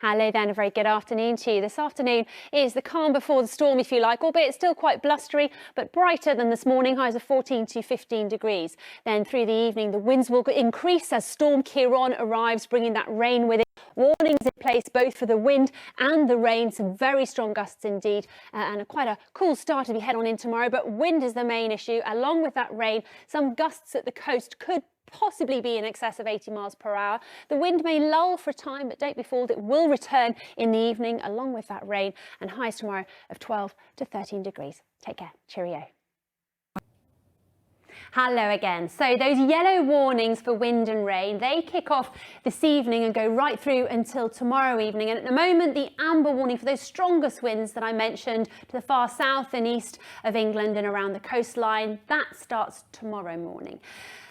Hello then, a very good afternoon to you. This afternoon is the calm before the storm, if you like, albeit still quite blustery, but brighter than this morning, highs of 14 to 15 degrees. Then through the evening, the winds will increase as Storm Ciarán arrives, bringing that rain with it. Warnings in place both for the wind and the rain, some very strong gusts indeed, and quite a cool start as we head on in tomorrow, but wind is the main issue. Along with that rain, some gusts at the coast could possibly be in excess of 80 miles per hour. The wind may lull for a time, but don't be fooled, it will return in the evening along with that rain, and highs tomorrow of 12 to 13 degrees. Take care. Cheerio. Hello again. So those yellow warnings for wind and rain, they kick off this evening and go right through until tomorrow evening. And at the moment, the amber warning for those strongest winds that I mentioned to the far south and east of England and around the coastline, that starts tomorrow morning.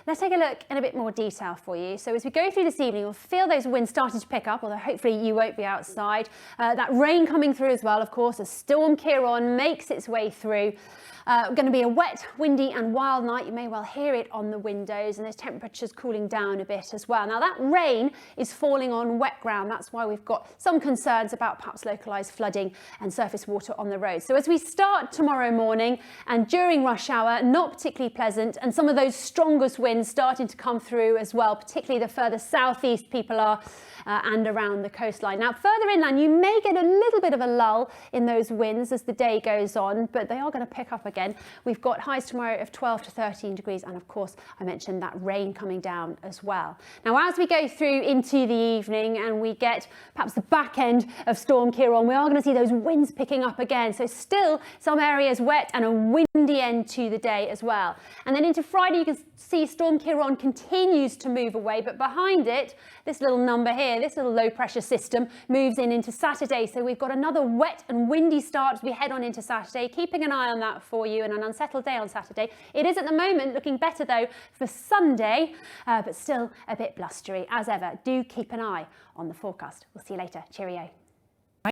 Let's take a look in a bit more detail for you. So as we go through this evening, you'll feel those winds starting to pick up, although hopefully you won't be outside. That rain coming through as well, of course, as Storm Ciarán makes its way through. Going to be a wet, windy and wild night. You may well hear it on the windows, and there's temperatures cooling down a bit as well. Now that rain is falling on wet ground. That's why we've got some concerns about perhaps localised flooding and surface water on the roads. So as we start tomorrow morning and during rush hour, not particularly pleasant, and some of those strongest winds starting to come through as well, particularly the further southeast people are and around the coastline. Now further inland, you may get a little bit of a lull in those winds as the day goes on, but they are going to pick up again. We've got highs tomorrow of 12 to 13 degrees, and of course I mentioned that rain coming down as well. Now as we go through into the evening and we get perhaps the back end of Storm Ciarán, we are going to see those winds picking up again. So still some areas wet and a windy end to the day as well. And then into Friday, you can see Storm Ciarán continues to move away, but behind it, this little number here, this little low pressure system moves in into Saturday. So we've got another wet and windy start as we head on into Saturday, keeping an eye on that for you, and an unsettled day on Saturday. It is at the moment looking better though for Sunday, but still a bit blustery as ever. Do keep an eye on the forecast. We'll see you later. Cheerio.